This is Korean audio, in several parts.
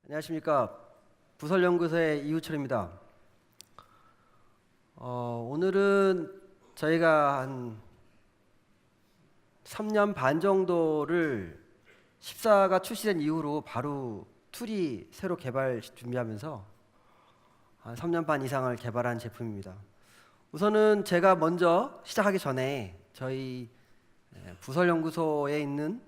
안녕하십니까. 부설연구소의 이우철입니다. 오늘은 저희가 한 3년 반 정도를 14가 출시된 이후로 바로 툴이 새로 개발 준비하면서 한 3년 반 이상을 개발한 제품입니다. 우선은 제가 먼저 시작하기 전에 저희 부설연구소에 있는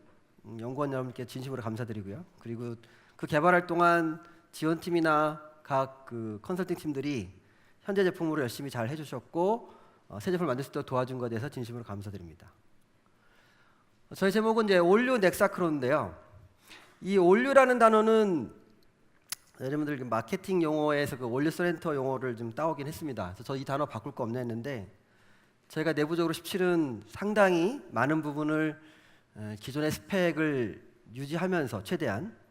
연구원 여러분께 진심으로 감사드리고요. 그리고 그 개발할 동안 지원팀이나 각 컨설팅 팀들이 현재 제품으로 열심히 잘 해주셨고 새 제품을 만들 수 있도록 도와준 것에 대해서 진심으로 감사드립니다. 저희 제목은 이제 올류 넥사크로인데요. 이 올류라는 단어는 여러분들 마케팅 용어에서 그 올류 소렌터 용어를 좀 따오긴 했습니다. 그래서 저 이 단어 바꿀 거 없나 했는데 저희가 내부적으로 17은 상당히 많은 부분을 기존의 스펙을 유지하면서 최대한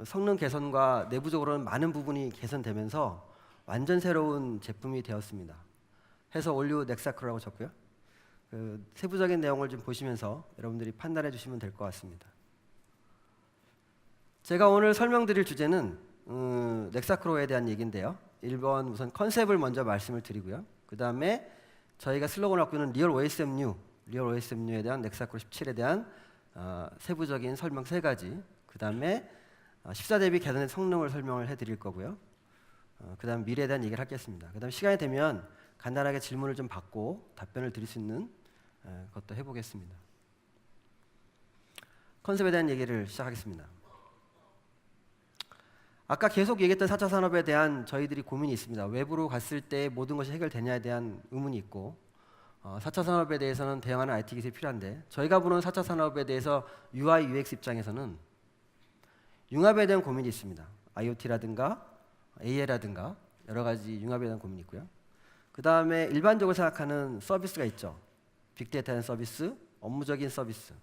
성능 개선과 내부적으로는 많은 부분이 개선되면서 완전 새로운 제품이 되었습니다. 해서 올류 넥사크로라고 적고요. 세부적인 내용을 좀 보시면서 여러분들이 판단해 주시면 될 것 같습니다. 제가 오늘 설명드릴 주제는 넥사크로에 대한 얘기인데요. 1번 우선 컨셉을 먼저 말씀을 드리고요. 그 다음에 저희가 슬로건을 갖고 있는 리얼 OSM New에 대한 넥사크로 17에 대한 세부적인 설명 3가지, 그 다음에 14 대비 개선된 성능을 설명을 해드릴 거고요. 그 다음 미래에 대한 얘기를 하겠습니다. 그 다음 시간이 되면 간단하게 질문을 좀 받고 답변을 드릴 수 있는 것도 해보겠습니다. 컨셉에 대한 얘기를 시작하겠습니다. 아까 계속 얘기했던 4차 산업에 대한 저희들이 고민이 있습니다. 외부로 갔을 때 모든 것이 해결되냐에 대한 의문이 있고 4차 산업에 대해서는 대응하는 IT 기술이 필요한데 저희가 보는 4차 산업에 대해서 UI, UX 입장에서는 융합에 대한 고민이 있습니다. IoT라든가 AI라든가 여러 가지 융합에 대한 고민이 있고요. 그 다음에 일반적으로 생각하는 서비스가 있죠. 빅데이터에 대한 서비스, 업무적인 서비스.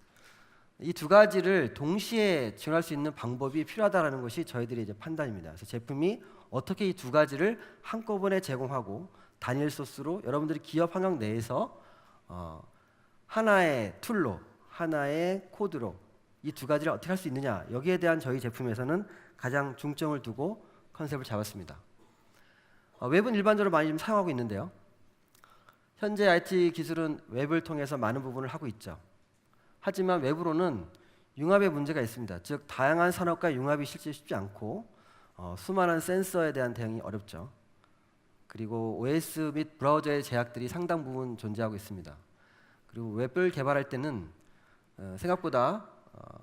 이 두 가지를 동시에 지원할 수 있는 방법이 필요하다는 것이 저희들의 이제 판단입니다. 그래서 제품이 어떻게 이 두 가지를 한꺼번에 제공하고 단일 소스로 여러분들이 기업 환경 내에서 하나의 툴로, 하나의 코드로 이 두 가지를 어떻게 할 수 있느냐, 여기에 대한 저희 제품에서는 가장 중점을 두고 컨셉을 잡았습니다. 웹은 일반적으로 많이 좀 사용하고 있는데요. 현재 IT 기술은 웹을 통해서 많은 부분을 하고 있죠. 하지만 웹으로는 융합의 문제가 있습니다. 즉 다양한 산업과 융합이 실제 쉽지 않고 수많은 센서에 대한 대응이 어렵죠. 그리고 OS 및 브라우저의 제약들이 상당 부분 존재하고 있습니다. 그리고 웹을 개발할 때는 생각보다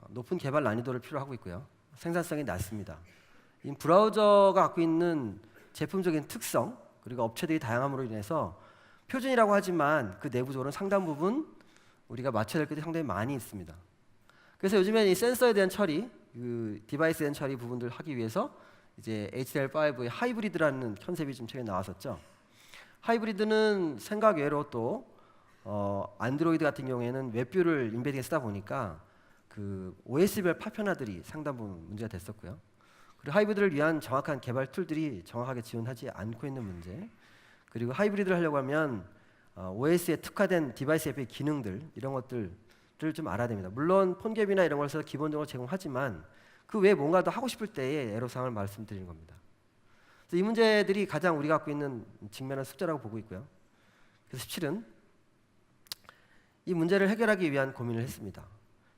높은 개발 난이도를 필요하고 있고요. 생산성이 낮습니다. 이 브라우저가 갖고 있는 제품적인 특성, 그리고 업체들이 다양함으로 인해서 표준이라고 하지만 그 내부적으로는 상당 부분 우리가 맞춰야 될 것들이 상당히 많이 있습니다. 그래서 요즘에 이 센서에 대한 처리, 디바이스에 대한 처리 부분들을 하기 위해서 이제 HTML5의 하이브리드라는 컨셉이 좀 최근에 나왔었죠. 하이브리드는 생각 외로 또 안드로이드 같은 경우에는 웹뷰를 인베딩에 쓰다 보니까 그 OS별 파편화들이 상당 부분 문제가 됐었고요. 그리고 하이브리드를 위한 정확한 개발 툴들이 정확하게 지원하지 않고 있는 문제, 그리고 하이브리드를 하려고 하면 OS에 특화된 디바이스 앱의 기능들, 이런 것들을 좀 알아야 됩니다. 물론 폰갭이나 이런 걸 써서 기본적으로 제공하지만 그 외에 뭔가 더 하고 싶을 때의 애로사항을 말씀드리는 겁니다. 그래서 이 문제들이 가장 우리가 갖고 있는 직면한 숙제라고 보고 있고요. 그래서 17은 이 문제를 해결하기 위한 고민을 했습니다.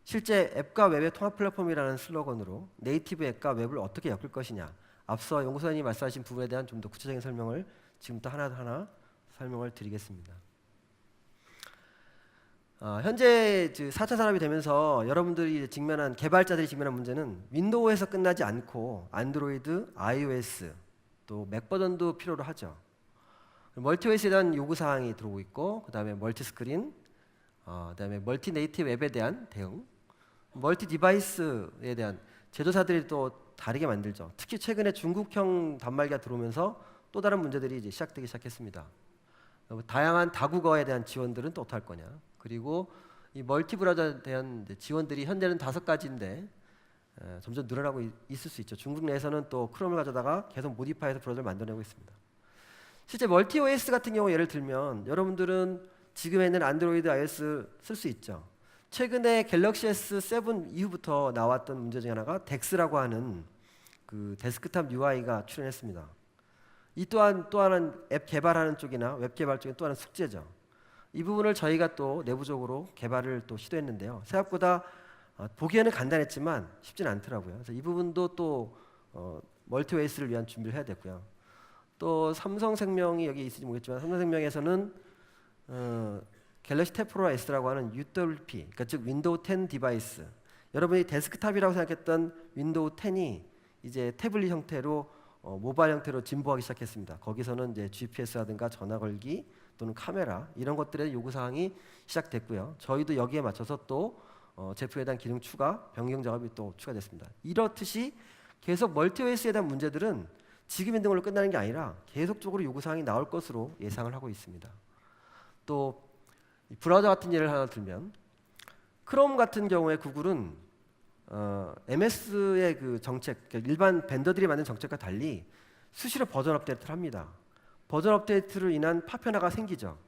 실제 앱과 웹의 통합 플랫폼이라는 슬로건으로 네이티브 앱과 웹을 어떻게 엮을 것이냐, 앞서 연구소장님이 말씀하신 부분에 대한 좀 더 구체적인 설명을 지금부터 하나하나 설명을 드리겠습니다. 현재 4차 산업이 되면서 여러분들이 직면한, 개발자들이 직면한 문제는 윈도우에서 끝나지 않고 안드로이드, iOS, 또 맥 버전도 필요로 하죠. 멀티 OS에 대한 요구사항이 들어오고 있고, 그 다음에 멀티 스크린, 그 다음에 멀티 네이티브 앱에 대한 대응, 멀티 디바이스에 대한 제조사들이 또 다르게 만들죠. 특히 최근에 중국형 단말기가 들어오면서 또 다른 문제들이 이제 시작되기 시작했습니다. 다양한 다국어에 대한 지원들은 또 어떻게 할 거냐. 그리고 이 멀티 브라우저에 대한 지원들이 현재는 5가지인데 점점 늘어나고 있을 수 있죠. 중국 내에서는 또 크롬을 가져다가 계속 모디파이해서 브라우저를 만들어내고 있습니다. 실제 멀티 OS 같은 경우 예를 들면 여러분들은 지금에 있는 안드로이드, iOS 쓸 수 있죠. 최근에 갤럭시 S7 이후부터 나왔던 문제 중에 하나가 덱스라고 하는 그 데스크탑 UI가 출현했습니다. 이 또한 또 하나는 앱 개발하는 쪽이나 웹 개발 쪽에 또 하나는 숙제죠. 이 부분을 저희가 또 내부적으로 개발을 또 시도했는데요. 생각보다 보기에는 간단했지만 쉽지는 않더라고요. 그래서 이 부분도 또 멀티웨이스를 위한 준비를 해야 됐고요. 또 삼성생명이 여기 있을지 모르겠지만 삼성생명에서는 갤럭시 탭 프로 S라고 하는 UWP, 그러니까 즉 윈도우 10 디바이스. 여러분이 데스크탑이라고 생각했던 윈도우 10이 이제 태블릿 형태로 모바일 형태로 진보하기 시작했습니다. 거기서는 이제 GPS라든가 전화 걸기 또는 카메라 이런 것들의 요구 사항이 시작됐고요. 저희도 여기에 맞춰서 또 제품에 대한 기능 추가, 변경 작업이 또 추가됐습니다. 이렇듯이 계속 멀티OS에 대한 문제들은 지금 있는 걸로 끝나는 게 아니라 계속적으로 요구 사항이 나올 것으로 예상을 하고 있습니다. 또 브라우저 같은 예를 하나 들면 크롬 같은 경우에 구글은 MS의 그 정책, 그러니까 일반 벤더들이 만든 정책과 달리 수시로 버전 업데이트를 합니다. 버전 업데이트로 인한 파편화가 생기죠.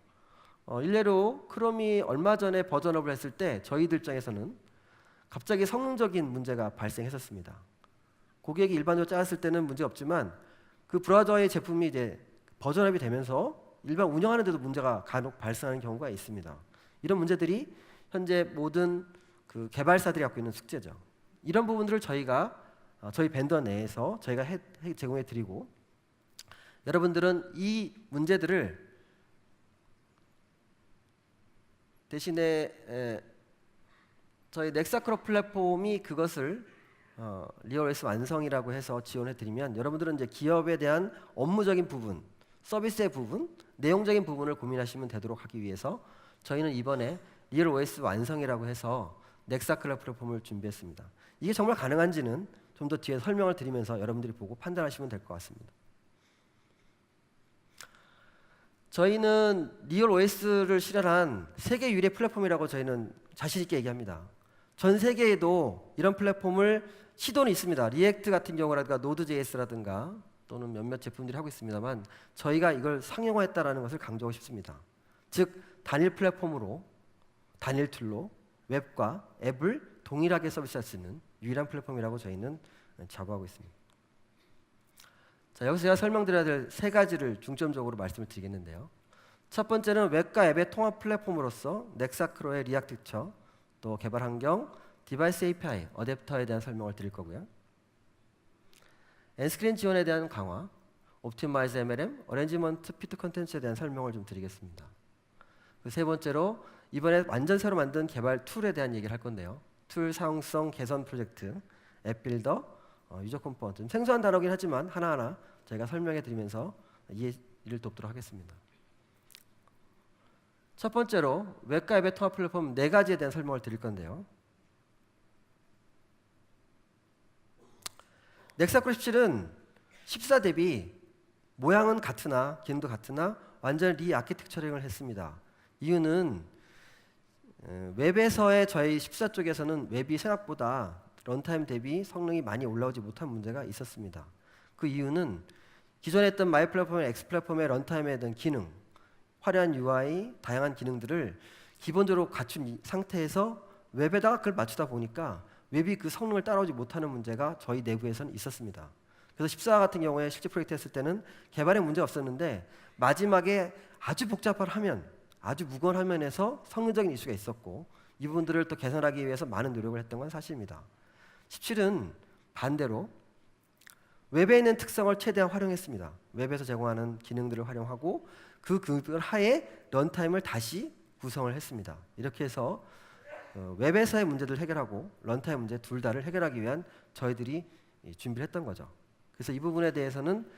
일례로 크롬이 얼마 전에 버전업을 했을 때 저희들 입장에서는 갑자기 성능적인 문제가 발생했었습니다. 고객이 일반적으로 짜았을 때는 문제 없지만 그 브라우저의 제품이 이제 버전업이 되면서 일반 운영하는 데도 문제가 간혹 발생하는 경우가 있습니다. 이런 문제들이 현재 모든 그 개발사들이 갖고 있는 숙제죠. 이런 부분들을 저희가 저희 벤더 내에서 저희가 제공해 드리고 여러분들은 이 문제들을 대신에 저희 넥사크로 플랫폼이 그것을 리얼OS 완성이라고 해서 지원해 드리면 여러분들은 이제 기업에 대한 업무적인 부분, 서비스의 부분, 내용적인 부분을 고민하시면 되도록 하기 위해서 저희는 이번에 리얼OS 완성이라고 해서 넥사클라 플랫폼을 준비했습니다. 이게 정말 가능한지는 좀 더 뒤에 설명을 드리면서 여러분들이 보고 판단하시면 될 것 같습니다. 저희는 리얼OS를 실현한 세계 유일의 플랫폼이라고 저희는 자신 있게 얘기합니다. 전 세계에도 이런 플랫폼을 시도는 있습니다. 리액트 같은 경우라든가 노드.js라든가 또는 몇몇 제품들이 하고 있습니다만 저희가 이걸 상용화했다라는 것을 강조하고 싶습니다. 즉 단일 플랫폼으로 단일 툴로 웹과 앱을 동일하게 서비스할 수 있는 유일한 플랫폼이라고 저희는 자부하고 있습니다. 자, 여기서 제가 설명드려야 될 세 가지를 중점적으로 말씀을 드리겠는데요. 첫 번째는 웹과 앱의 통합 플랫폼으로서 넥사크로의 리액트처, 또 개발 환경, 디바이스 API, 어댑터에 대한 설명을 드릴 거고요. 엔스크린 지원에 대한 강화, 옵티마이즈 MLM, 어레인지먼트 피트 컨텐츠에 대한 설명을 좀 드리겠습니다. 세 번째로 이번에 완전 새로 만든 개발 툴에 대한 얘기를 할 건데요. 툴 사용성 개선 프로젝트, 앱 빌더, 유저 컴포넌트. 생소한 단어긴 하지만 하나하나 저희가 설명해 드리면서 이해를 돕도록 하겠습니다. 첫 번째로 웹과 앱의 통합 플랫폼 4가지에 대한 설명을 드릴 건데요. 넥사크로 17은 14 대비 모양은 같으나 기능도 같으나 완전히 리아키텍처링을 했습니다. 이유는 웹에서의 저희 14 쪽에서는 웹이 생각보다 런타임 대비 성능이 많이 올라오지 못한 문제가 있었습니다. 그 이유는 기존에 했던 마이 플랫폼, 엑스 플랫폼의 런타임에 대한 기능, 화려한 UI, 다양한 기능들을 기본적으로 갖춘 상태에서 웹에다가 그걸 맞추다 보니까 웹이 그 성능을 따라오지 못하는 문제가 저희 내부에서는 있었습니다. 그래서 14 같은 경우에 실제 프로젝트 했을 때는 개발에 문제가 없었는데 마지막에 아주 복잡한 화면, 아주 무거운 화면에서 성능적인 이슈가 있었고 이 부분들을 또 개선하기 위해서 많은 노력을 했던 건 사실입니다. 17은 반대로 웹에 있는 특성을 최대한 활용했습니다. 웹에서 제공하는 기능들을 활용하고 그 기능 하에 런타임을 다시 구성을 했습니다. 이렇게 해서 웹에서의 문제들을 해결하고 런타임 문제 둘 다를 해결하기 위한 저희들이 준비를 했던 거죠. 그래서 이 부분에 대해서는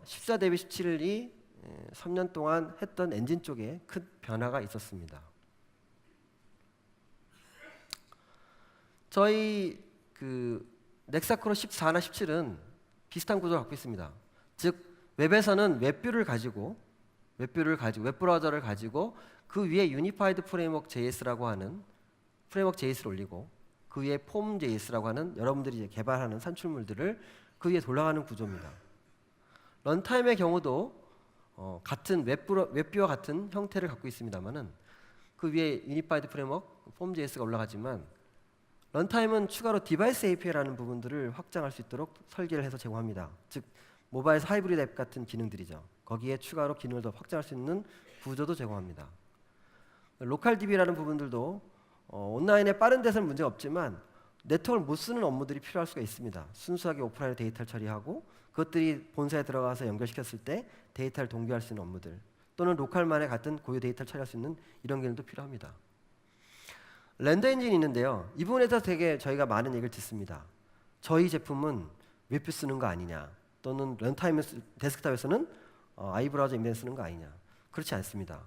14 대비 17이 3년 동안 했던 엔진 쪽에 큰 변화가 있었습니다. 저희 그 넥사크로 14나 17은 비슷한 구조를 갖고 있습니다. 즉 웹에서는 웹뷰를 가지고 웹 브라우저를 가지고 그 위에 유니파이드 프레임워크 JS라고 하는 프레임워크 JS를 올리고 그 위에 폼 JS라고 하는 여러분들이 이제 개발하는 산출물들을 그 위에 돌아가는 구조입니다. 런타임의 경우도 같은 웹뷰와 같은 형태를 갖고 있습니다만은 그 위에 유니파이드 프레임워크 폼 JS가 올라가지만 런타임은 추가로 디바이스 API라는 부분들을 확장할 수 있도록 설계를 해서 제공합니다. 즉 모바일 하이브리드 앱 같은 기능들이죠. 거기에 추가로 기능을 더 확장할 수 있는 구조도 제공합니다. 로컬 DB라는 부분들도 온라인에 빠른 데서는 문제가 없지만 네트워크를 못 쓰는 업무들이 필요할 수가 있습니다. 순수하게 오프라인 데이터를 처리하고 그것들이 본사에 들어가서 연결시켰을 때 데이터를 동기화할 수 있는 업무들 또는 로컬만의 같은 고유 데이터를 처리할 수 있는 이런 기능도 필요합니다. 렌더 엔진이 있는데요. 이 부분에서 되게 저희가 많은 얘기를 듣습니다. 저희 제품은 웹뷰 쓰는 거 아니냐 또는 런타임 데스크탑에서는 아이브라우저 인벤 쓰는 거 아니냐. 그렇지 않습니다.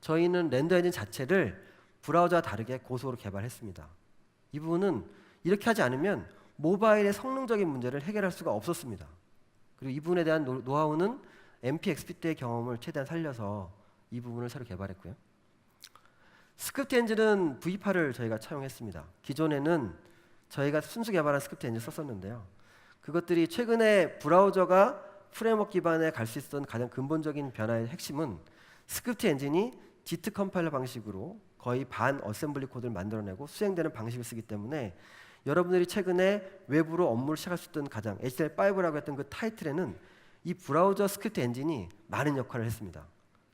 저희는 렌더 엔진 자체를 브라우저와 다르게 고속으로 개발했습니다. 이 부분은 이렇게 하지 않으면 모바일의 성능적인 문제를 해결할 수가 없었습니다. 그리고 이 부분에 대한 노하우는 MPXP 때의 경험을 최대한 살려서 이 부분을 새로 개발했고요. 스크립트 엔진은 V8을 저희가 차용했습니다. 기존에는 저희가 순수 개발한 스크립트 엔진을 썼었는데요. 그것들이 최근에 브라우저가 프레임워크 기반에 갈 수 있었던 가장 근본적인 변화의 핵심은 스크립트 엔진이 지트 컴파일러 방식으로 거의 반 어셈블리 코드를 만들어내고 수행되는 방식을 쓰기 때문에 여러분들이 최근에 외부로 업무를 시작할 수 있던 가장 HTML5라고 했던 그 타이틀에는 이 브라우저 스크립트 엔진이 많은 역할을 했습니다.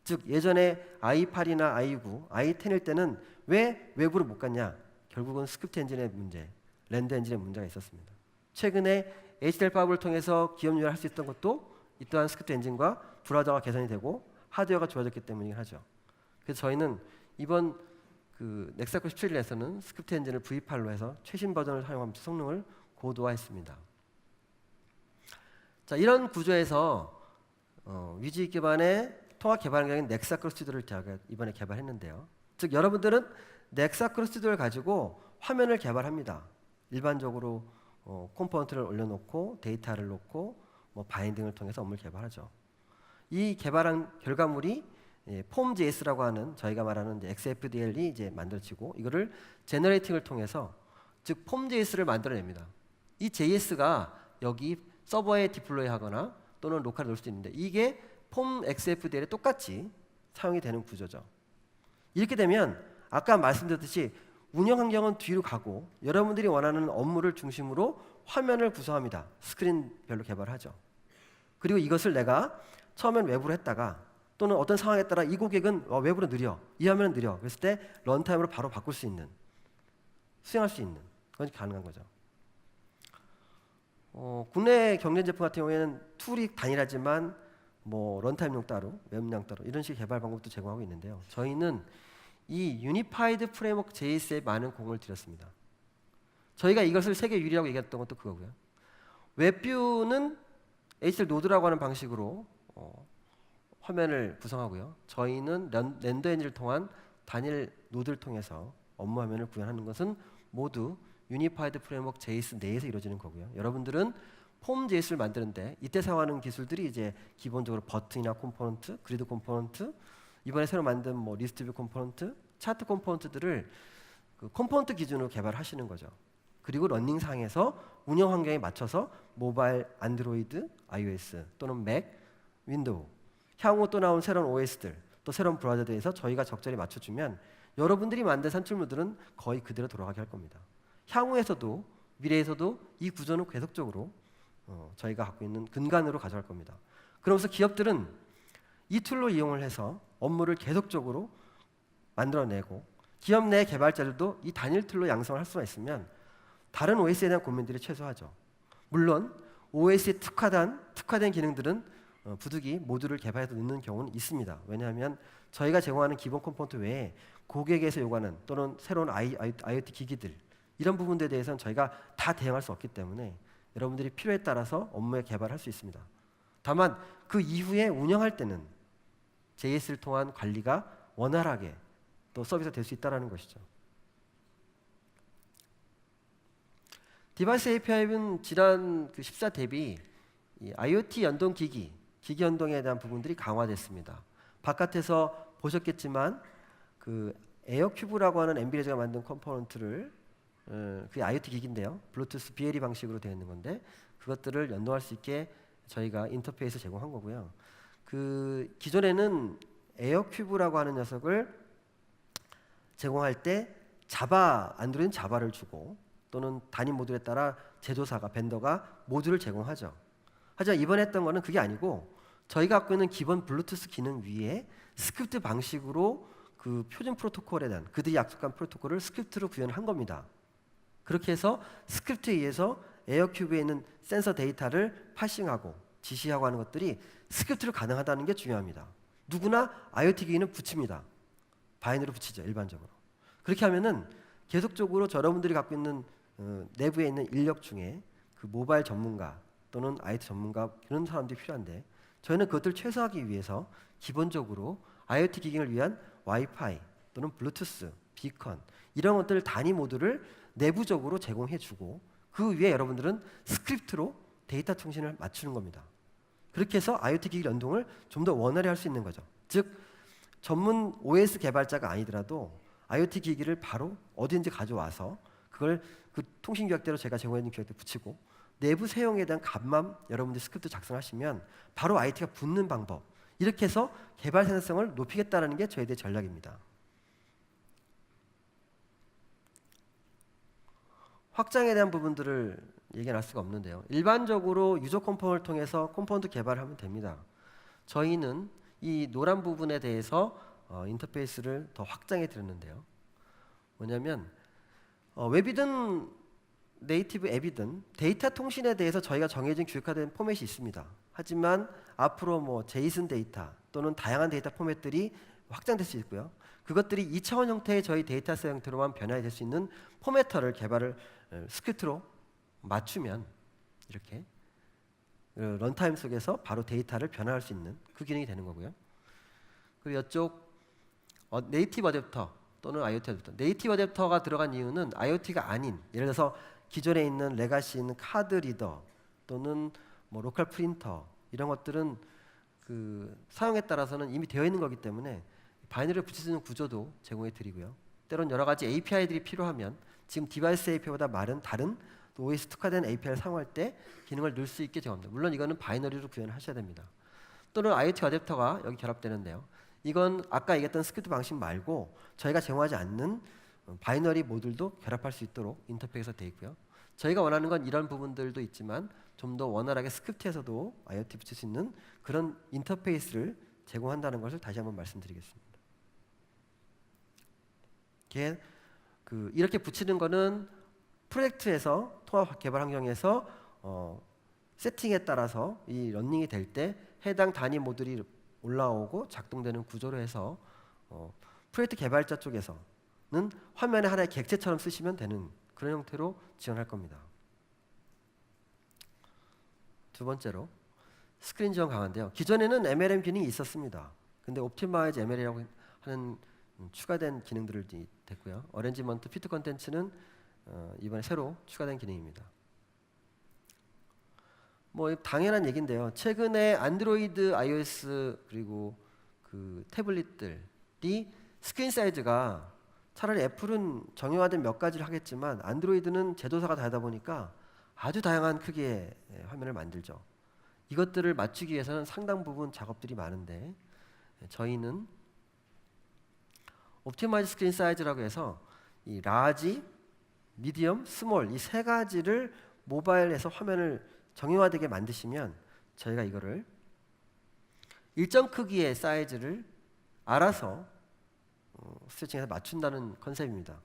즉 예전에 i8이나 i9, i10일 때는 왜 외부로 못 갔냐? 결국은 스크립트 엔진의 문제, 렌더 엔진의 문제가 있었습니다. 최근에 HTML5를 통해서 기업 유연할 수 있던 것도 이 또한 스크립트 엔진과 브라우저가 개선이 되고 하드웨어가 좋아졌기 때문이긴 하죠. 그래서 저희는 이번 그 넥사코 17에서는 스크립트 엔진을 V8로 해서 최신 버전을 사용하면서 성능을 고도화했습니다. 자, 이런 구조에서 위지 기반의 통합 개발 환경인 넥사크로 스튜디오를 제가 이번에 개발했는데요. 즉 여러분들은 넥사크로 스튜디오를 가지고 화면을 개발합니다. 일반적으로 컴포넌트를 올려놓고 데이터를 놓고 바인딩을 통해서 업무를 개발하죠. 이 개발한 결과물이 폼.js라고 하는 저희가 말하는 XFDL이 이제 만들어지고 이거를 제너레이팅을 통해서 즉 폼.js를 만들어냅니다. 이 JS가 여기 서버에 디플로이하거나 또는 로컬에 놓을 수도 있는데 이게 폼 XFDL에 똑같이 사용이 되는 구조죠. 이렇게 되면 아까 말씀드렸듯이 운영 환경은 뒤로 가고 여러분들이 원하는 업무를 중심으로 화면을 구성합니다. 스크린별로 개발하죠. 그리고 이것을 내가 처음엔 외부로 했다가 또는 어떤 상황에 따라 이 고객은 외부로 느려, 이 화면은 느려. 그랬을 때 런타임으로 바로 바꿀 수 있는, 수행할 수 있는 그건 가능한 거죠. 국내 경쟁 제품 같은 경우에는 툴이 단일하지만 런타임용 따로, 웹용 따로 이런 식의 개발 방법도 제공하고 있는데요. 저희는 이 유니파이드 프레임워크 JS에 많은 공을 들였습니다. 저희가 이것을 세계 유일이라고 얘기했던 것도 그거고요. 웹뷰는 HTML 노드라고 하는 방식으로 화면을 구성하고요. 저희는 렌더 엔진을 통한 단일 노드를 통해서 업무 화면을 구현하는 것은 모두 유니파이드 프레임워크 JS 내에서 이루어지는 거고요. 여러분들은 폼 JS를 만드는데 이때 사용하는 기술들이 이제 기본적으로 버튼이나 컴포넌트, 그리드 컴포넌트, 이번에 새로 만든 리스트 뷰 컴포넌트, 차트 컴포넌트들을 그 컴포넌트 기준으로 개발하시는 거죠. 그리고 런닝상에서 운영 환경에 맞춰서 모바일, 안드로이드, iOS 또는 맥, 윈도우 향후 또 나온 새로운 OS들 또 새로운 브라우저들에서 저희가 적절히 맞춰주면 여러분들이 만든 산출물들은 거의 그대로 돌아가게 할 겁니다. 향후에서도 미래에서도 이 구조는 계속적으로 저희가 갖고 있는 근간으로 가져갈 겁니다. 그러면서 기업들은 이 툴로 이용을 해서 업무를 계속적으로 만들어내고 기업 내 개발자들도 이 단일 툴로 양성을 할 수가 있으면 다른 OS에 대한 고민들이 최소화하죠. 물론 OS에 특화된 기능들은 부득이 모듈을 개발해서 넣는 경우는 있습니다. 왜냐하면 저희가 제공하는 기본 컴포넌트 외에 고객에서 요구하는 또는 새로운 IoT 기기들 이런 부분들에 대해서는 저희가 다 대응할 수 없기 때문에 여러분들이 필요에 따라서 업무에 개발할 수 있습니다. 다만 그 이후에 운영할 때는 JS를 통한 관리가 원활하게 또 서비스가 될 수 있다는 것이죠. 디바이스 API는 지난 14 대비 IoT 연동 기기 연동에 대한 부분들이 강화됐습니다. 바깥에서 보셨겠지만 그 에어큐브라고 하는 엔비디아가 만든 컴포넌트를 그게 IoT 기기인데요. 블루투스 BLE 방식으로 되어 있는 건데 그것들을 연동할 수 있게 저희가 인터페이스 제공한 거고요. 그 기존에는 에어큐브라고 하는 녀석을 제공할 때 안드로이드는 자바를 주고 또는 단위 모듈에 따라 제조사가 벤더가 모듈을 제공하죠. 하지만 이번에 했던 거는 그게 아니고 저희가 갖고 있는 기본 블루투스 기능 위에 스크립트 방식으로 그 표준 프로토콜에 대한 그들이 약속한 프로토콜을 스크립트로 구현을 한 겁니다. 그렇게 해서 스크립트에 의해서 에어큐브에 있는 센서 데이터를 파싱하고 지시하고 하는 것들이 스크립트로 가능하다는 게 중요합니다. 누구나 IoT 기기는 붙입니다. 바이너리 붙이죠, 일반적으로. 그렇게 하면은 계속적으로 여러분들이 갖고 있는 내부에 있는 인력 중에 그 모바일 전문가 또는 IT 전문가 그런 사람들이 필요한데 저희는 그것들을 최소화하기 위해서 기본적으로 IoT 기기를 위한 와이파이 또는 블루투스, 비컨 이런 것들 단위 모듈을 내부적으로 제공해주고 그 위에 여러분들은 스크립트로 데이터 통신을 맞추는 겁니다. 그렇게 해서 IoT 기기 연동을 좀 더 원활히 할 수 있는 거죠. 즉 전문 OS 개발자가 아니더라도 IoT 기기를 바로 어디든지 가져와서 그걸 그 통신 규약대로 제가 제공해준 규약대 붙이고 내부 사용에 대한 값만 여러분들이 스크립트 작성하시면 바로 IT가 붙는 방법 이렇게 해서 개발 생산성을 높이겠다는 게 저희들의 전략입니다. 확장에 대한 부분들을 얘기할 수가 없는데요. 일반적으로 유저 컴포넌트를 통해서 컴포넌트 개발을 하면 됩니다. 저희는 이 노란 부분에 대해서 인터페이스를 더 확장해 드렸는데요. 뭐냐면 웹이든 네이티브 앱이든 데이터 통신에 대해서 저희가 정해진 규격화된 포맷이 있습니다. 하지만 앞으로 뭐 제이슨 데이터 또는 다양한 데이터 포맷들이 확장될 수 있고요. 그것들이 2차원 형태의 저희 데이터셋 형태로만 변화될 수 있는 포매터를 개발을 스크립트로 맞추면 이렇게 런타임 속에서 바로 데이터를 변화할 수 있는 그 기능이 되는 거고요. 그리고 이쪽 네이티브 어댑터 또는 IoT 어댑터. 네이티브 어댑터가 들어간 이유는 IoT가 아닌 예를 들어서 기존에 있는 레가시 있는 카드 리더 또는 뭐 로컬 프린터 이런 것들은 그 사용에 따라서는 이미 되어 있는 거기 때문에 바이너리를 붙일 수 있는 구조도 제공해 드리고요. 때론 여러 가지 API들이 필요하면 지금 디바이스 API보다 다른 OS 특화된 API를 사용할 때 기능을 넣을 수 있게 제공합니다. 물론 이거는 바이너리로 구현을 하셔야 됩니다. 또는 IoT 어댑터가 여기 결합되는데요. 이건 아까 얘기했던 스크립트 방식 말고 저희가 제공하지 않는 바이너리 모듈도 결합할 수 있도록 인터페이스가 되어 있고요. 저희가 원하는 건 이런 부분들도 있지만 좀 더 원활하게 스크립트에서도 IoT 붙일 수 있는 그런 인터페이스를 제공한다는 것을 다시 한번 말씀드리겠습니다. 이렇게 붙이는 거는 프로젝트에서 통합 개발 환경에서 세팅에 따라서 이 런닝이 될 때 해당 단위 모듈이 올라오고 작동되는 구조로 해서 프로젝트 개발자 쪽에서는 화면에 하나의 객체처럼 쓰시면 되는 그런 형태로 지원할 겁니다. 두 번째로 스크린 지원 강화인데요. 기존에는 MLM 기능이 있었습니다. 근데 옵티마이즈 ML이라고 하는 추가된 기능들이 됐고요. 어레인지먼트 피트 컨텐츠는 이번에 새로 추가된 기능입니다. 뭐 당연한 얘기인데요. 최근에 안드로이드, iOS 그리고 그 태블릿들이 스크린 사이즈가 차라리 애플은 정형화된 몇 가지를 하겠지만 안드로이드는 제조사가 다르다 보니까 아주 다양한 크기의 화면을 만들죠. 이것들을 맞추기 위해서는 상당 부분 작업들이 많은데 저희는 옵티마이즈 스크린 사이즈라고 해서 이 라지, 미디엄, 스몰 이 세 가지를 모바일에서 화면을 정형화되게 만드시면 저희가 이거를 일정 크기의 사이즈를 알아서 스트레칭해서 맞춘다는 컨셉입니다.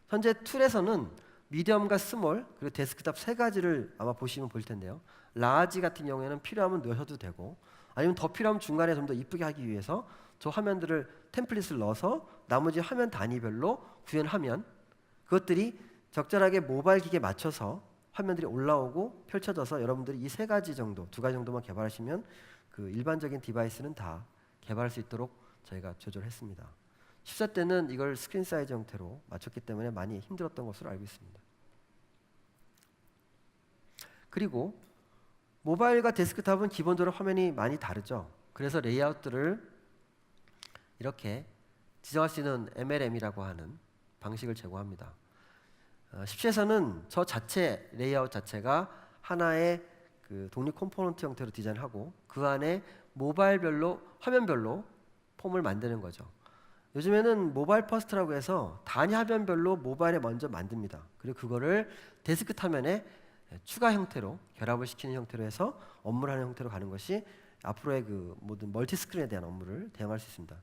현재 툴에서는 미디엄과 스몰 그리고 데스크탑 세 가지를 아마 보시면 보일 텐데요. 라지 같은 경우에는 필요하면 넣으셔도 되고 아니면 더 필요하면 중간에 좀 더 이쁘게 하기 위해서 저 화면들을 템플릿을 넣어서 나머지 화면 단위별로 구현하면 그것들이 적절하게 모바일 기기에 맞춰서 화면들이 올라오고 펼쳐져서 여러분들이 이 세 가지 정도, 두 가지 정도만 개발하시면 그 일반적인 디바이스는 다 개발할 수 있도록 저희가 조절했습니다. 14 때는 이걸 스크린 사이즈 형태로 맞췄기 때문에 많이 힘들었던 것으로 알고 있습니다. 그리고 모바일과 데스크탑은 기본적으로 화면이 많이 다르죠. 그래서 레이아웃들을 이렇게 지정할 수 있는 MLM이라고 하는 방식을 제공합니다. 17에서는 저 자체 레이아웃 자체가 하나의 그 독립 컴포넌트 형태로 디자인하고 그 안에 모바일별로 화면별로 폼을 만드는 거죠. 요즘에는 모바일 퍼스트라고 해서 단위 화면별로 모바일에 먼저 만듭니다. 그리고 그거를 데스크 화면에 추가 형태로 결합을 시키는 형태로 해서 업무를 하는 형태로 가는 것이 앞으로의 그 모든 멀티 스크린에 대한 업무를 대응할 수 있습니다.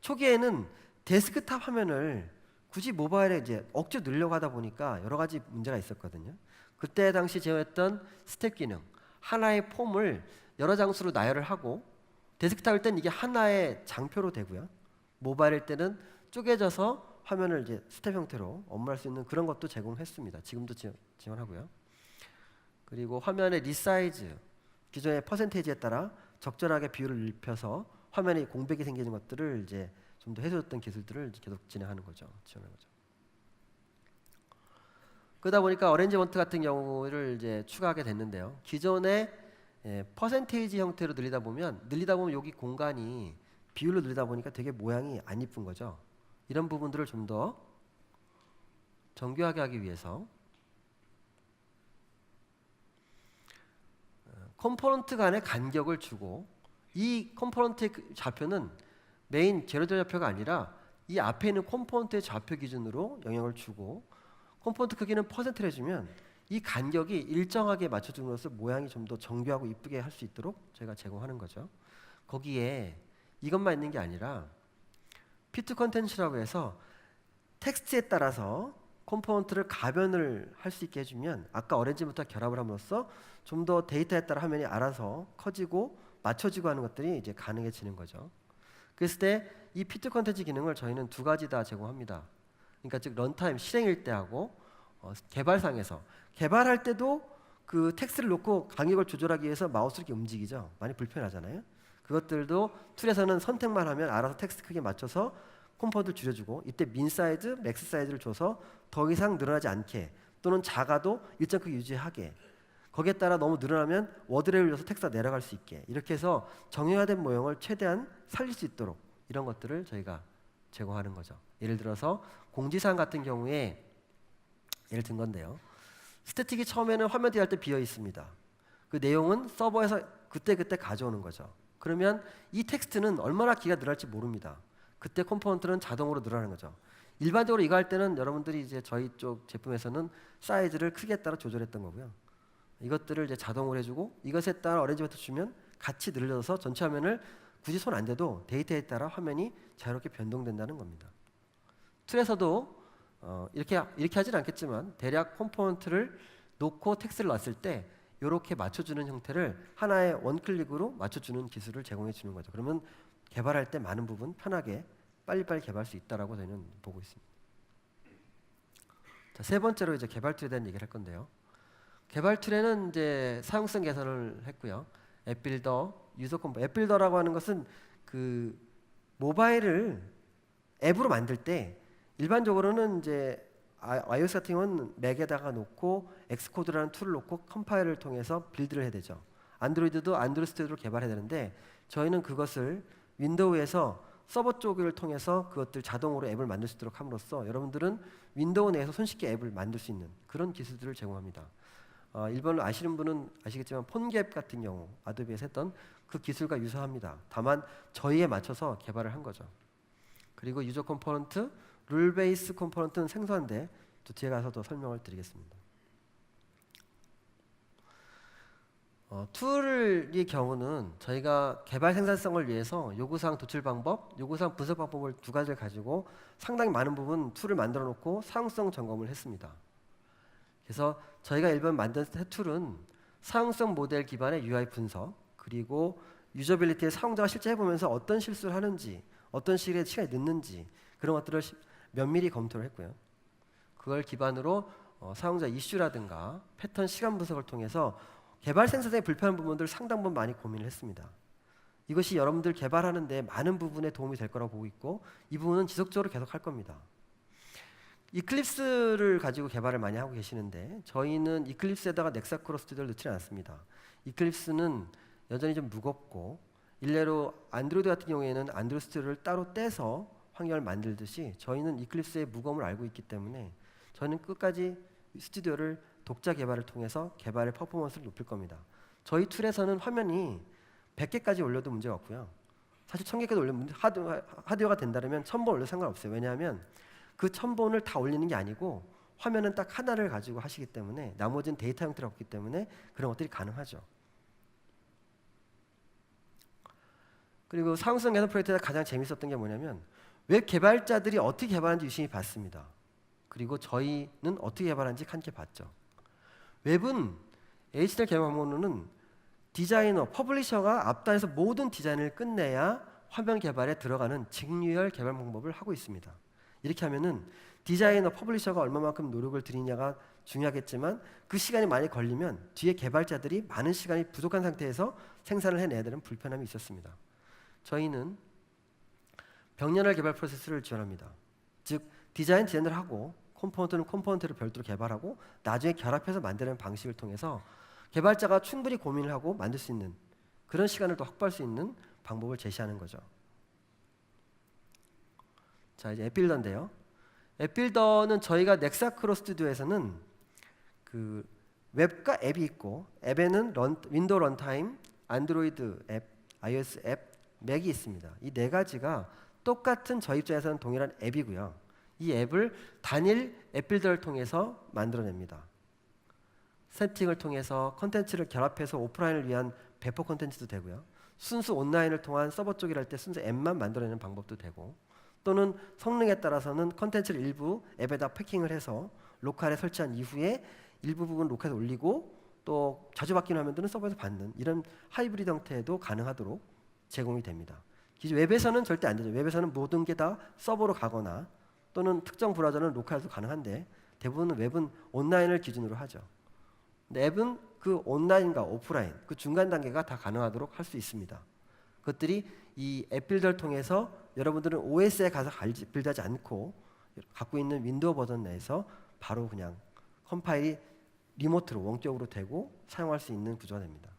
초기에는 데스크탑 화면을 굳이 모바일에 이제 억지로 넣으려고 하다 보니까 여러 가지 문제가 있었거든요. 그때 당시 제어했던 스텝 기능, 하나의 폼을 여러 장수로 나열을 하고 데스크탑일 땐 이게 하나의 장표로 되고요. 모바일일 때는 쪼개져서 화면을 이제 스텝 형태로 업무할 수 있는 그런 것도 제공했습니다. 지금도 지원하고요. 그리고 화면의 리사이즈, 기존의 퍼센테이지에 따라 적절하게 비율을 넓혀서 화면에 공백이 생기는 것들을 이제 좀 더 해줬던 기술들을 계속 진행하는 거죠. 지원하는 거죠. 그러다 보니까 어레인지 먼트 같은 경우를 이제 추가하게 됐는데요. 기존의 퍼센테이지 형태로 늘리다 보면 여기 공간이 비율로 늘리다 보니까 되게 모양이 안 이쁜 거죠. 이런 부분들을 좀 더 정교하게 하기 위해서 컴포넌트 간의 간격을 주고 이 컴포넌트의 좌표는 메인 제로제 좌표가 아니라 이 앞에 있는 컴포넌트의 좌표 기준으로 영향을 주고 컴포넌트 크기는 퍼센트를 해주면 이 간격이 일정하게 맞춰줌으로써 모양이 좀 더 정교하고 이쁘게 할 수 있도록 저희가 제공하는 거죠. 거기에 이것만 있는 게 아니라 P2 컨텐츠라고 해서 텍스트에 따라서 컴포넌트를 가변을 할 수 있게 해주면 아까 어레인지부터 결합을 함으로써 좀 더 데이터에 따라 화면이 알아서 커지고 맞춰지고 하는 것들이 이제 가능해지는 거죠. 그랬을 때 이 P2 컨텐츠 기능을 저희는 두 가지 다 제공합니다. 그러니까 즉 런타임 실행일 때 하고 개발상에서 개발할 때도 그 텍스트를 놓고 간격을 조절하기 위해서 마우스를 이렇게 움직이죠. 많이 불편하잖아요. 그것들도 툴에서는 선택만 하면 알아서 텍스트 크기에 맞춰서 컴포넌트를 줄여주고 이때 민 사이즈, 맥스 사이즈를 줘서 더 이상 늘어나지 않게 또는 작아도 일정 크기 유지하게 거기에 따라 너무 늘어나면 워드레이를 줘서 텍스트가 내려갈 수 있게 이렇게 해서 정형화된 모형을 최대한 살릴 수 있도록 이런 것들을 저희가 제공하는 거죠. 예를 들어서 공지사항 같은 경우에 예를 든 건데요. 스태틱이 처음에는 화면 뒤할 때 비어 있습니다. 그 내용은 서버에서 그때그때 가져오는 거죠. 그러면 이 텍스트는 얼마나 기가 늘어날지 모릅니다. 그때 컴포넌트는 자동으로 늘어나는 거죠. 일반적으로 이거 할 때는 여러분들이 이제 저희 쪽 제품에서는 사이즈를 크기에 따라 조절했던 거고요. 이것들을 이제 자동으로 해주고 이것에 따라 어레인지먼트 주면 같이 늘려서 전체 화면을 굳이 손 안 대도 데이터에 따라 화면이 자유롭게 변동된다는 겁니다. 툴에서도 이렇게 하진 않겠지만 대략 컴포넌트를 놓고 텍스트를 놨을 때 이렇게 맞춰주는 형태를 하나의 원클릭으로 맞춰주는 기술을 제공해 주는 거죠. 그러면 개발할 때 많은 부분 편하게 빨리빨리 개발할 수 있다라고 저희는 보고 있습니다. 자, 세 번째로 이제 개발 툴에 대한 얘기를 할 건데요. 개발 툴에는 이제 사용성 개선을 했고요. 앱빌더, 유저 컴포. 앱빌더라고 하는 것은 그 모바일을 앱으로 만들 때 일반적으로는 이제 iOS 같은 경우는 맥에다가 놓고 엑스코드라는 툴을 놓고 컴파일을 통해서 빌드를 해야 되죠. 안드로이드도 안드로이드 스튜디오로 개발해야 되는데 저희는 그것을 윈도우에서 서버 쪽을 통해서 그것들 자동으로 앱을 만들 수 있도록 함으로써 여러분들은 윈도우 내에서 손쉽게 앱을 만들 수 있는 그런 기술들을 제공합니다. 일본을 아시는 분은 아시겠지만 폰갭 같은 경우 아도비에서 했던 그 기술과 유사합니다. 다만 저희에 맞춰서 개발을 한 거죠. 그리고 유저 컴포넌트, 룰 베이스 컴포넌트는 생소한데 또 뒤에 가서 더 설명을 드리겠습니다. 툴의 경우는 저희가 개발 생산성을 위해서 요구사항 도출 방법, 요구사항 분석 방법을 두 가지를 가지고 상당히 많은 부분 툴을 만들어 놓고 사용성 점검을 했습니다. 그래서 저희가 일본 만든 툴은 사용성 모델 기반의 UI 분석 그리고 유저빌리티의 사용자가 실제 해보면서 어떤 실수를 하는지 어떤 식의 시간이 늦는지 그런 것들을 면밀히 검토를 했고요. 그걸 기반으로 사용자 이슈라든가 패턴 시간 분석을 통해서 개발 생산성에 불편한 부분들을 상당 부분 많이 고민을 했습니다. 이것이 여러분들 개발하는데 많은 부분에 도움이 될 거라고 보고 있고 이 부분은 지속적으로 계속 할 겁니다. 이클립스를 가지고 개발을 많이 하고 계시는데 저희는 이클립스에다가 넥사크로 스튜디오를 넣지 않습니다. 이클립스는 여전히 좀 무겁고 일례로 안드로이드 같은 경우에는 안드로이드 스튜디오를 따로 떼서 환경을 만들듯이 저희는 이클립스의 무거움을 알고 있기 때문에 저는 끝까지 스튜디오를 독자 개발을 통해서 개발의 퍼포먼스를 높일 겁니다. 저희 툴에서는 화면이 100개까지 올려도 문제가 없고요. 사실 1000개까지 올리면 하드웨어가 된다면 1000번 올려도 상관없어요. 왜냐하면 그 1000번을 다 올리는 게 아니고 화면은 딱 하나를 가지고 하시기 때문에 나머지는 데이터 형태로 없기 때문에 그런 것들이 가능하죠. 그리고 사용성 개선 프로젝트가 가장 재밌었던 게 뭐냐면 웹 개발자들이 어떻게 개발하는지 유심히 봤습니다. 그리고 저희는 어떻게 개발하는지 함께 봤죠. 웹은 HTML 개발 방법로는 디자이너, 퍼블리셔가 앞단에서 모든 디자인을 끝내야 화면 개발에 들어가는 직류열 개발 방법을 하고 있습니다. 이렇게 하면은 디자이너, 퍼블리셔가 얼마만큼 노력을 들이냐가 중요하겠지만 그 시간이 많이 걸리면 뒤에 개발자들이 많은 시간이 부족한 상태에서 생산을 해내야 되는 불편함이 있었습니다. 저희는 병렬 개발 프로세스를 지원합니다. 즉 디자인을 하고 컴포넌트는 컴포넌트를 별도로 개발하고 나중에 결합해서 만드는 방식을 통해서 개발자가 충분히 고민을 하고 만들 수 있는 그런 시간을 더 확보할 수 있는 방법을 제시하는 거죠. 자, 이제 앱빌더인데요. 앱빌더는 저희가 넥사크로 스튜디오에서는 그 웹과 앱이 있고 앱에는 윈도우 런타임, 안드로이드 앱, iOS 앱, 맥이 있습니다. 이 네 가지가 똑같은 저희 입장에서는 동일한 앱이고요. 이 앱을 단일 앱빌더를 통해서 만들어냅니다. 세팅을 통해서 컨텐츠를 결합해서 오프라인을 위한 배포 컨텐츠도 되고요. 순수 온라인을 통한 서버 쪽이라 할 때 순수 앱만 만들어내는 방법도 되고 또는 성능에 따라서는 컨텐츠를 일부 앱에다 패킹을 해서 로컬에 설치한 이후에 일부 부분 로컬에 올리고 또 자주 바뀌는 화면들은 서버에서 받는 이런 하이브리드 형태도 가능하도록 제공이 됩니다. 웹에서는 절대 안 되죠. 웹에서는 모든 게 다 서버로 가거나 또는 특정 브라우저는 로컬도 가능한데 대부분 웹은 온라인을 기준으로 하죠. 근데 앱은 그 온라인과 오프라인 그 중간 단계가 다 가능하도록 할 수 있습니다. 그것들이 이 앱 빌더를 통해서 여러분들은 OS에 가서 빌드하지 않고 갖고 있는 윈도우 버전 내에서 바로 그냥 컴파일이 리모트로 원격으로 되고 사용할 수 있는 구조가 됩니다.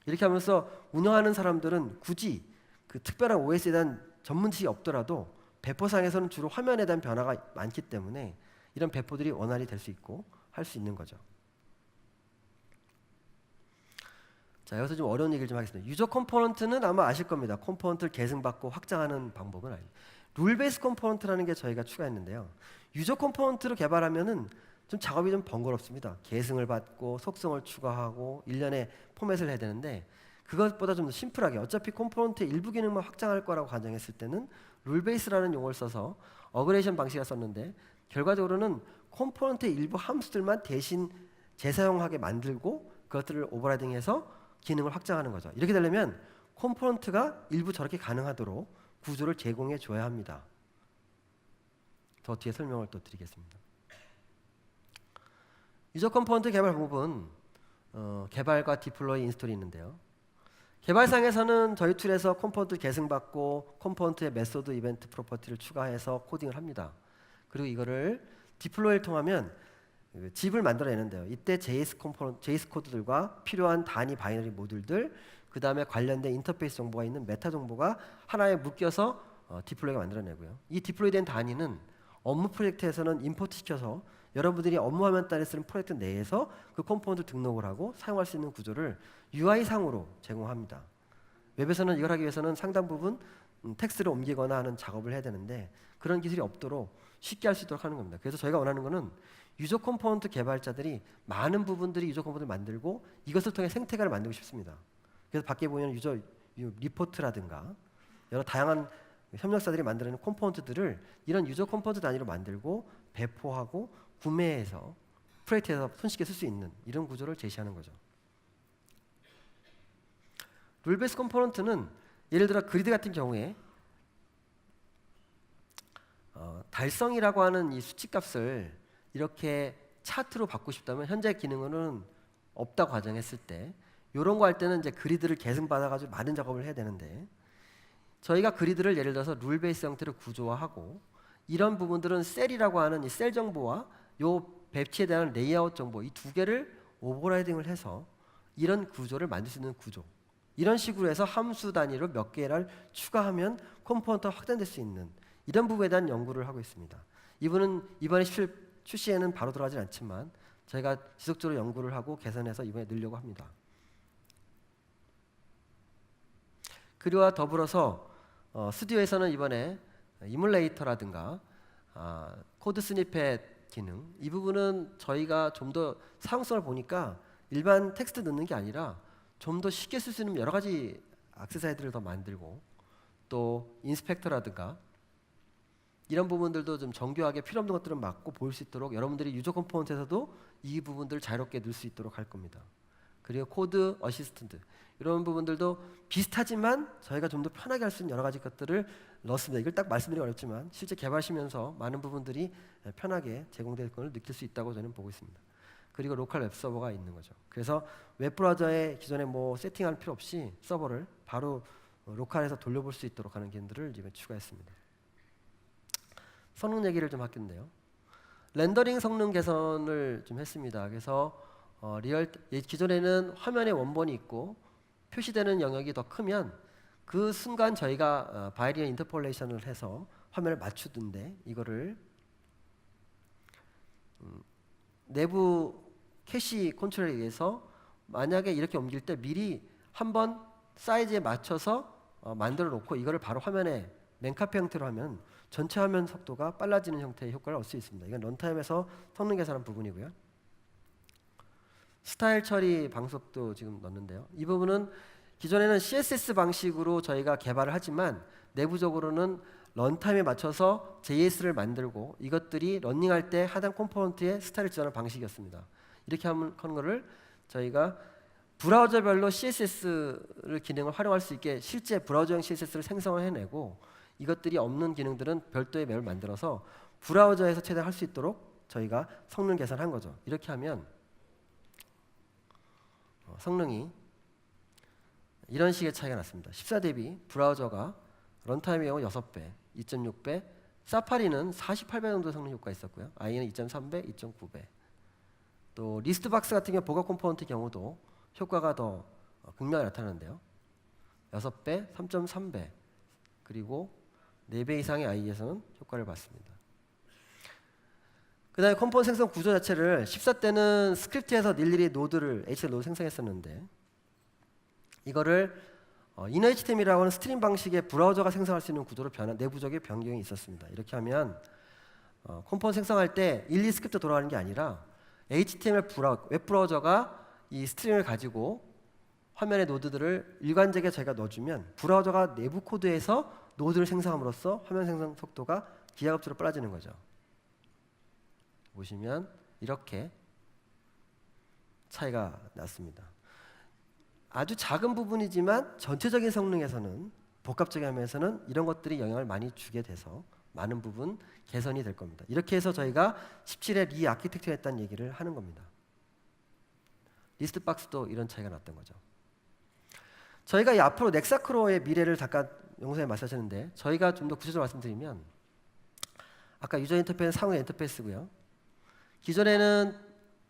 이렇게 하면서 운영하는 사람들은 굳이 그 특별한 OS에 대한 전문 지식이 없더라도 배포상에서는 주로 화면에 대한 변화가 많기 때문에 이런 배포들이 원활히 될 수 있고 할 수 있는 거죠. 자, 여기서 좀 어려운 얘기를 좀 하겠습니다. 유저 컴포넌트는 아마 아실 겁니다. 컴포넌트를 계승받고 확장하는 방법은 아니에요. 룰 베이스 컴포넌트라는 게 저희가 추가했는데요. 유저 컴포넌트로 개발하면은 좀 작업이 좀 번거롭습니다. 계승을 받고 속성을 추가하고 일련의 포맷을 해야 되는데 그것보다 좀 더 심플하게 어차피 컴포넌트의 일부 기능만 확장할 거라고 가정했을 때는 룰 베이스라는 용어를 써서 어그레이션 방식을 썼는데 결과적으로는 컴포넌트의 일부 함수들만 대신 재사용하게 만들고 그것들을 오버라이딩해서 기능을 확장하는 거죠. 이렇게 되려면 컴포넌트가 일부 저렇게 가능하도록 구조를 제공해 줘야 합니다. 더 뒤에 설명을 또 드리겠습니다. 유저 컴포넌트 개발 방법은 개발과 디플로이, 인스톨이 있는데요. 개발상에서는 저희 툴에서 컴포넌트 계승받고 컴포넌트의 메소드, 이벤트, 프로퍼티를 추가해서 코딩을 합니다. 그리고 이거를 디플로이를 통하면 집을 만들어내는데요. 이때 JS 코드들과 필요한 단위 바이너리 모듈들, 그 다음에 관련된 인터페이스 정보가 있는 메타 정보가 하나에 묶여서 디플로이가 만들어내고요. 이 디플로이된 단위는 업무 프로젝트에서는 임포트 시켜서 여러분들이 업무 화면 단에 쓰는 프로젝트 내에서 그 컴포넌트 등록을 하고 사용할 수 있는 구조를 UI상으로 제공합니다. 웹에서는 이걸 하기 위해서는 상당 부분 텍스트를 옮기거나 하는 작업을 해야 되는데 그런 기술이 없도록 쉽게 할 수 있도록 하는 겁니다. 그래서 저희가 원하는 거는 유저 컴포넌트 개발자들이 많은 부분들이 유저 컴포넌트를 만들고 이것을 통해 생태계를 만들고 싶습니다. 그래서 밖에 보면 유저 리포트라든가 여러 다양한 협력사들이 만드는 컴포넌트들을 이런 유저 컴포넌트 단위로 만들고 배포하고 구매해서 프로젝트에서 손쉽게 쓸 수 있는 이런 구조를 제시하는 거죠. 룰 베이스 컴포넌트는 예를 들어 그리드 같은 경우에 달성이라고 하는 이 수치값을 이렇게 차트로 받고 싶다면 현재 기능으로는 없다고 가정했을 때 이런 거 할 때는 이제 그리드를 계승받아가지고 많은 작업을 해야 되는데 저희가 그리드를 예를 들어서 룰 베이스 형태로 구조화하고 이런 부분들은 셀이라고 하는 이 셀 정보와 요 배치에 대한 레이아웃 정보 이 두 개를 오버라이딩을 해서 이런 구조를 만들 수 있는 구조 이런 식으로 해서 함수 단위로 몇 개를 추가하면 컴포넌트가 확장될 수 있는 이런 부분에 대한 연구를 하고 있습니다. 이분은 이번에 출시에는 바로 들어가진 않지만 저희가 지속적으로 연구를 하고 개선해서 이번에 늘려고 합니다. 그리와 더불어서 스튜디오에서는 이번에 이뮬레이터라든가 코드 스니펫 기능, 이 부분은 저희가 좀 더 사용성을 보니까 일반 텍스트 넣는 게 아니라 좀 더 쉽게 쓸 수 있는 여러 가지 액세서리들을 더 만들고, 또 인스펙터라든가 이런 부분들도 좀 정교하게 필요 없는 것들은 막고 보일 수 있도록 여러분들이 유저 컴포넌트에서도 이 부분들을 자유롭게 넣을 수 있도록 할 겁니다. 그리고 코드 어시스턴트 이런 부분들도 비슷하지만 저희가 좀 더 편하게 할 수 있는 여러 가지 것들을 넣었습니다. 이걸 딱 말씀드리기 어렵지만 실제 개발하시면서 많은 부분들이 편하게 제공될 것을 느낄 수 있다고 저는 보고 있습니다. 그리고 로컬 웹 서버가 있는 거죠. 그래서 웹 브라우저에 기존에 뭐 세팅할 필요 없이 서버를 바로 로컬에서 돌려볼 수 있도록 하는 기능들을 이번에 추가했습니다. 성능 얘기를 좀 하겠는데요. 렌더링 성능 개선을 좀 했습니다. 그래서 기존에는 화면에 원본이 있고 표시되는 영역이 더 크면 그 순간 저희가 바이리널 인터폴레이션을 해서 화면을 맞추던데, 이거를 내부 캐시 컨트롤에 의해서 만약에 이렇게 옮길 때 미리 한번 사이즈에 맞춰서 만들어 놓고 이거를 바로 화면에 맨카페 형태로 하면 전체 화면 속도가 빨라지는 형태의 효과를 얻을 수 있습니다. 이건 런타임에서 성능 개선한 부분이고요. 스타일 처리 방석도 지금 넣었는데요. 이 부분은 기존에는 CSS 방식으로 저희가 개발을 하지만 내부적으로는 런타임에 맞춰서 JS를 만들고 이것들이 러닝할 때 하단 컴포넌트에 스타일을 지원하는 방식이었습니다. 이렇게 하는 거를 저희가 브라우저별로 CSS를 기능을 활용할 수 있게 실제 브라우저형 CSS를 생성을 해내고, 이것들이 없는 기능들은 별도의 맵을 만들어서 브라우저에서 최대한 할 수 있도록 저희가 성능 개선한 거죠. 이렇게 하면 성능이 이런 식의 차이가 났습니다. 14 대비 브라우저가 런타임의 경우 6배, 2.6배, 사파리는 48배 정도 성능 효과가 있었고요. IE는 2.3배, 2.9배. 또 리스트박스 같은 경우 보가 컴포넌트 경우도 효과가 더 극명하게 나타나는데요. 6배, 3.3배, 그리고 4배 이상의 IE에서는 효과를 봤습니다. 그 다음에 컴포넌트 생성 구조 자체를 14때는 스크립트에서 일일이 노드를 HTML 노드 생성했었는데, 이거를 inHTML이라고 하는 스트림 방식의 브라우저가 생성할 수 있는 구조로 내부적인 변경이 있었습니다. 이렇게 하면 컴포넌트 생성할 때 일일이 스크립트 돌아가는 게 아니라 HTML 웹 브라우저가 이 스트림을 가지고 화면의 노드들을 일관되게 저희가 넣어주면 브라우저가 내부 코드에서 노드를 생성함으로써 화면 생성 속도가 기하급수로 빨라지는 거죠. 보시면 이렇게 차이가 났습니다. 아주 작은 부분이지만 전체적인 성능에서는, 복합적인 화면에서는 이런 것들이 영향을 많이 주게 돼서 많은 부분 개선이 될 겁니다. 이렇게 해서 저희가 17에 리아키텍처 했다는 얘기를 하는 겁니다. 리스트박스도 이런 차이가 났던 거죠. 저희가 이 앞으로 넥사크로의 미래를 잠깐 영상에 말씀하셨는데, 저희가 좀 더 구체적으로 말씀드리면, 아까 유저 인터페이스는 상호 인터페이스고요. 기존에는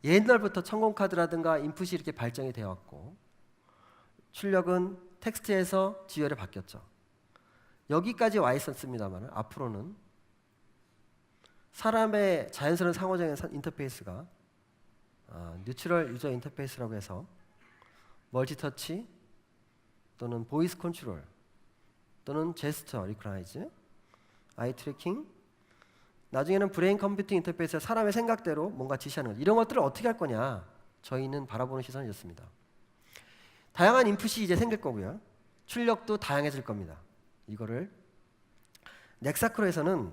옛날부터 천공 카드라든가 인풋이 이렇게 발전이 되어 왔고, 출력은 텍스트에서 GUI로 바뀌었죠. 여기까지 와 있었습니다만 앞으로는 사람의 자연스러운 상호적인 인터페이스가 뉴트럴 유저 인터페이스라고 해서 멀티터치 또는 보이스 컨트롤 또는 제스처 리커나이즈, 아이 트래킹, 나중에는 브레인 컴퓨팅 인터페이스에 사람의 생각대로 뭔가 지시하는 것, 이런 것들을 어떻게 할 거냐, 저희는 바라보는 시선이었습니다. 다양한 인풋이 이제 생길 거고요. 출력도 다양해질 겁니다. 이거를 넥사크로에서는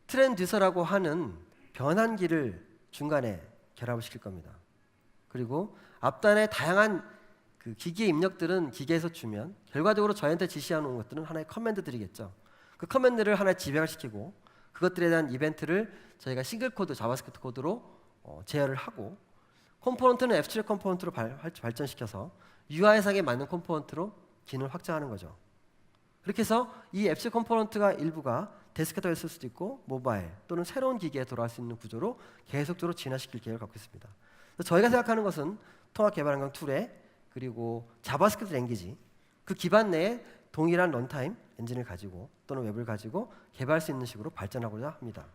트랜듀서라고 하는 변환기를 중간에 결합을 시킬 겁니다. 그리고 앞단에 다양한 그 기기의 입력들은 기계에서 주면 결과적으로 저희한테 지시하는 것들은 하나의 커맨드들이겠죠. 그 커맨드를 하나의 지배를 시키고 그것들에 대한 이벤트를 저희가 싱글 코드, 자바스크립트 코드로 제어를 하고, 컴포넌트는 앱스트랙트 컴포넌트로 발전시켜서 UI상에 맞는 컴포넌트로 기능을 확장하는 거죠. 그렇게 해서 이 앱스 컴포넌트가 일부가 데스크탑에 쓸 수도 있고 모바일 또는 새로운 기기에 돌아갈 수 있는 구조로 계속적으로 진화시킬 계획을 갖고 있습니다. 저희가 생각하는 것은 통합 개발 환경 툴에 그리고 자바스크립트 랭귀지 그 기반 내에 동일한 런타임 엔진을 가지고 또는 웹을 가지고 개발할 수 있는 식으로 발전하고자 합니다.